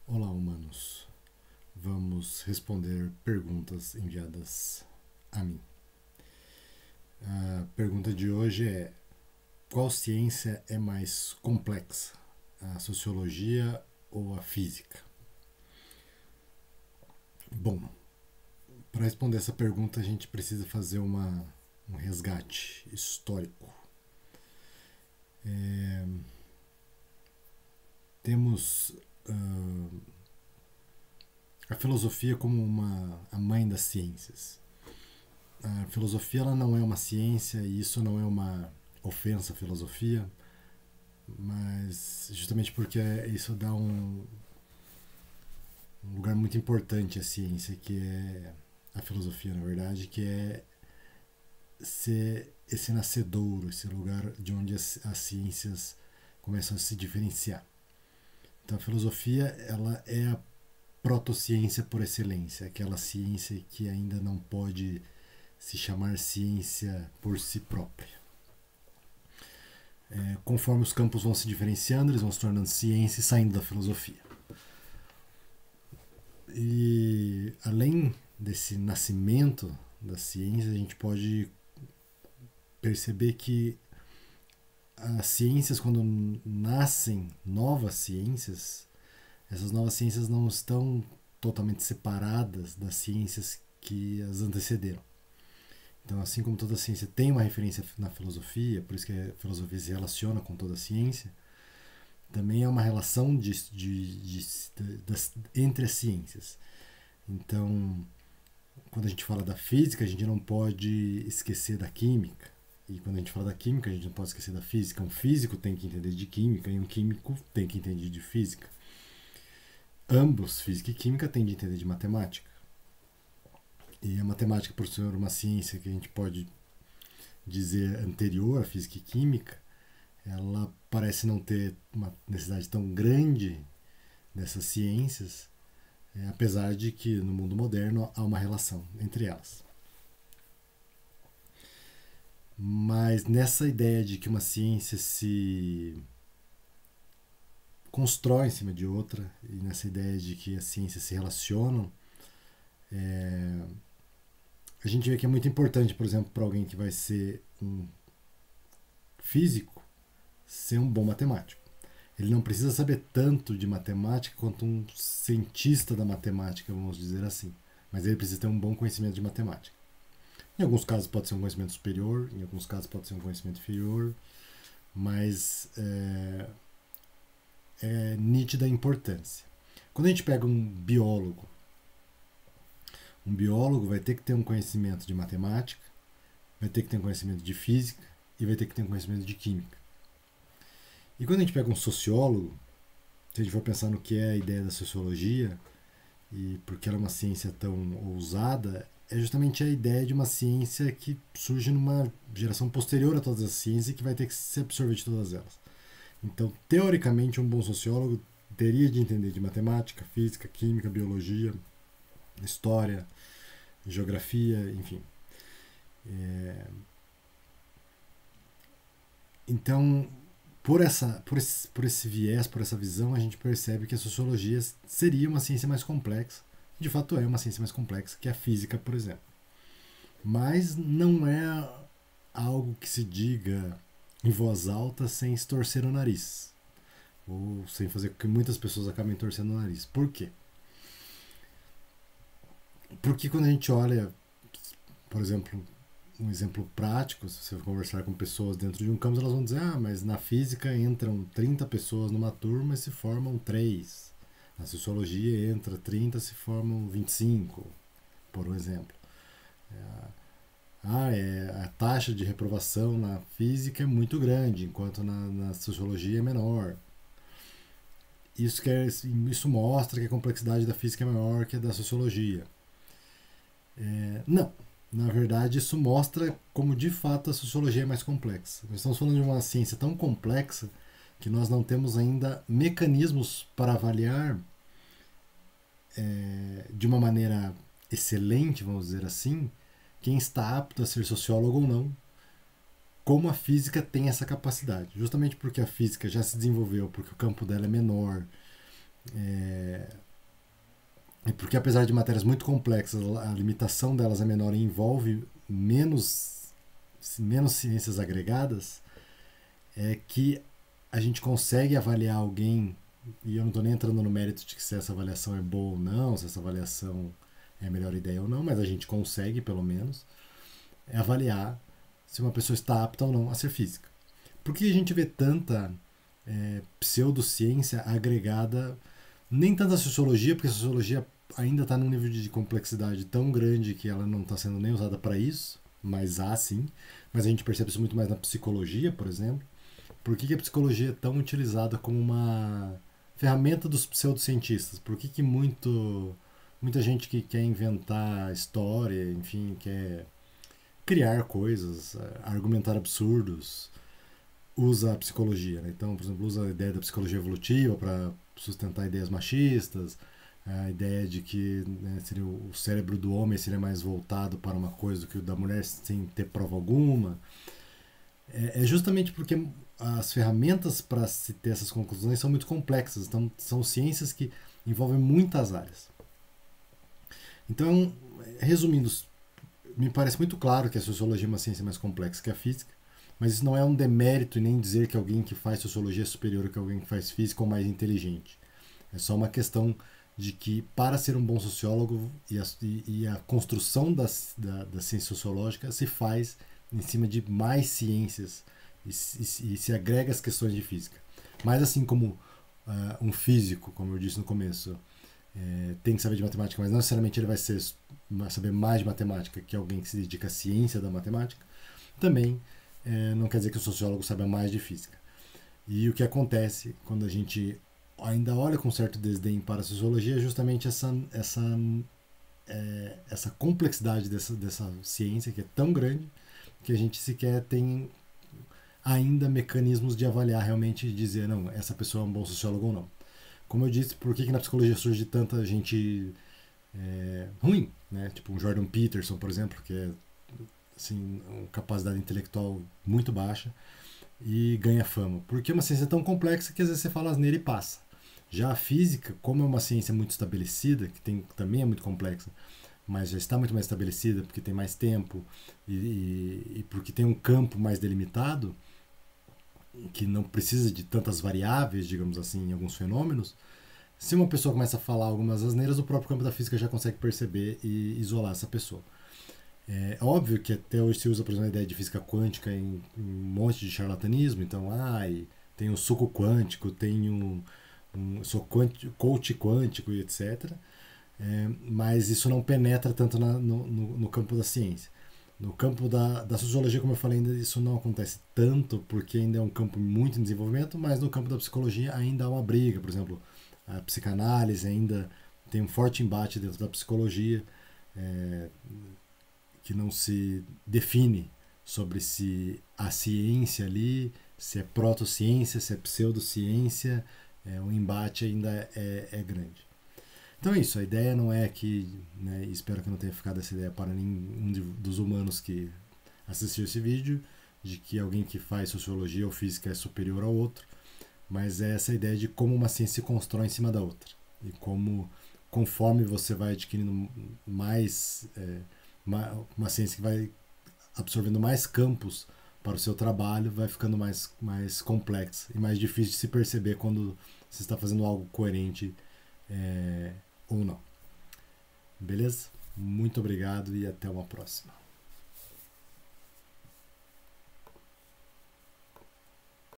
Olá, humanos. Vamos responder perguntas enviadas a mim. A pergunta de hoje é: qual ciência é mais complexa, a sociologia ou a física? Bom, para responder essa pergunta a gente precisa fazer um resgate histórico. Temos a filosofia como a mãe das ciências. A filosofia ela não é uma ciência e isso não é uma ofensa à filosofia, mas justamente porque isso dá um lugar muito importante à ciência, que é a filosofia, na verdade, que é ser esse nascedouro, esse lugar de onde as ciências começam a se diferenciar. Então a filosofia ela é a protociência por excelência, aquela ciência que ainda não pode se chamar ciência por si própria. Conforme os campos vão se diferenciando, eles vão se tornando ciência e saindo da filosofia. E além desse nascimento da ciência, a gente pode perceber que as ciências, quando nascem novas ciências, essas novas ciências não estão totalmente separadas das ciências que as antecederam. Então, assim como toda ciência tem uma referência na filosofia, por isso que a filosofia se relaciona com toda a ciência, também é uma relação entre as ciências. Então, quando a gente fala da física, a gente não pode esquecer da química. E quando a gente fala da química, a gente não pode esquecer da física. Um físico tem que entender de química e um químico tem que entender de física. Ambos, física e química, têm de entender de matemática. E a matemática, por ser uma ciência que a gente pode dizer anterior à física e química, ela parece não ter uma necessidade tão grande dessas ciências, apesar de que no mundo moderno há uma relação entre elas. Mas nessa ideia de que uma ciência se constrói em cima de outra, e nessa ideia de que as ciências se relacionam, a gente vê que é muito importante, por exemplo, para alguém que vai ser um físico, ser um bom matemático. Ele não precisa saber tanto de matemática quanto um cientista da matemática, vamos dizer assim. Mas ele precisa ter um bom conhecimento de matemática. Em alguns casos pode ser um conhecimento superior, em alguns casos pode ser um conhecimento inferior, mas é nítida a importância. Quando a gente pega um biólogo vai ter que ter um conhecimento de matemática, vai ter que ter um conhecimento de física e vai ter que ter um conhecimento de química. E quando a gente pega um sociólogo, se a gente for pensar no que é a ideia da sociologia, e porque ela é uma ciência tão ousada, é justamente a ideia de uma ciência que surge numa geração posterior a todas as ciências e que vai ter que se absorver de todas elas. Então, teoricamente, um bom sociólogo teria de entender de matemática, física, química, biologia, história, geografia, enfim. Então, por esse viés, por essa visão, a gente percebe que a sociologia seria uma ciência mais complexa. De fato, é uma ciência mais complexa que a física, por exemplo. Mas não é algo que se diga em voz alta sem se torcer o nariz. Ou sem fazer com que muitas pessoas acabem torcendo o nariz. Por quê? Porque quando a gente olha, por exemplo, um exemplo prático, se você conversar com pessoas dentro de um campus, elas vão dizer: mas na física entram 30 pessoas numa turma e se formam 3. Na sociologia entra 30 e se formam 25, por exemplo. A taxa de reprovação na física é muito grande, enquanto na sociologia é menor. Isso mostra que a complexidade da física é maior que a da sociologia. Não. Na verdade, isso mostra como de fato a sociologia é mais complexa. Nós estamos falando de uma ciência tão complexa que nós não temos ainda mecanismos para avaliar de uma maneira excelente, vamos dizer assim, quem está apto a ser sociólogo ou não, como a física tem essa capacidade. Justamente porque a física já se desenvolveu, porque o campo dela é menor, E porque apesar de matérias muito complexas, a limitação delas é menor e envolve menos ciências agregadas, é que a gente consegue avaliar alguém, e eu não estou nem entrando no mérito de que se essa avaliação é boa ou não, se essa avaliação é a melhor ideia ou não, mas a gente consegue, pelo menos, avaliar se uma pessoa está apta ou não a ser física. Por que a gente vê tanta pseudociência agregada, nem tanta sociologia, porque a sociologia ainda está num nível de complexidade tão grande que ela não está sendo nem usada para isso, mas há sim. Mas a gente percebe isso muito mais na psicologia, por exemplo. Por que a psicologia é tão utilizada como uma ferramenta dos pseudocientistas? Por que muita gente que quer inventar história, enfim, quer criar coisas, argumentar absurdos, usa a psicologia, né? Então, por exemplo, usa a ideia da psicologia evolutiva para sustentar ideias machistas, a ideia de que, né, seria o cérebro do homem seria mais voltado para uma coisa do que o da mulher sem ter prova alguma. É justamente porque as ferramentas para se ter essas conclusões são muito complexas, então são ciências que envolvem muitas áreas. Então, resumindo, me parece muito claro que a sociologia é uma ciência mais complexa que a física, mas isso não é um demérito e nem dizer que alguém que faz sociologia é superior que alguém que faz física ou mais inteligente. É só uma questão de que, para ser um bom sociólogo, e a construção da ciência sociológica se faz em cima de mais ciências e se agrega as questões de física. Mas assim como um físico, como eu disse no começo, tem que saber de matemática, mas não necessariamente ele vai saber mais de matemática que alguém que se dedica à ciência da matemática, também não quer dizer que o sociólogo saiba mais de física. E o que acontece quando a gente ainda olha com certo desdém para a sociologia é justamente essa complexidade dessa ciência que é tão grande que a gente sequer tem ainda mecanismos de avaliar realmente e dizer, não, essa pessoa é um bom sociólogo ou não. Como eu disse, por que na psicologia surge tanta gente ruim, né? Tipo um Jordan Peterson, por exemplo, que é assim, uma capacidade intelectual muito baixa e ganha fama. Porque é uma ciência tão complexa que às vezes você fala asneira e passa. Já a física, como é uma ciência muito estabelecida, também é muito complexa, mas já está muito mais estabelecida porque tem mais tempo e porque tem um campo mais delimitado, que não precisa de tantas variáveis, digamos assim, em alguns fenômenos, se uma pessoa começa a falar algumas asneiras, o próprio campo da física já consegue perceber e isolar essa pessoa. É óbvio que até hoje se usa, por exemplo, a ideia de física quântica em um monte de charlatanismo. Então, tem o suco quântico, tem sou coach quântico e etc. Mas isso não penetra tanto no campo da ciência. No campo da sociologia, como eu falei, ainda isso não acontece tanto, porque ainda é um campo muito em desenvolvimento, mas no campo da psicologia ainda há uma briga. Por exemplo, a psicanálise ainda tem um forte embate dentro da psicologia, que não se define sobre se a ciência ali, se é protociência, se é pseudociência, o embate ainda é grande. Então é isso, a ideia não é que, né, espero que não tenha ficado essa ideia para nenhum dos humanos que assistiu esse vídeo, de que alguém que faz sociologia ou física é superior ao outro, mas é essa ideia de como uma ciência se constrói em cima da outra. E como, conforme você vai adquirindo uma ciência que vai absorvendo mais campos para o seu trabalho, vai ficando mais complexa e mais difícil de se perceber quando você está fazendo algo coerente ou não. Beleza? Muito obrigado e até uma próxima.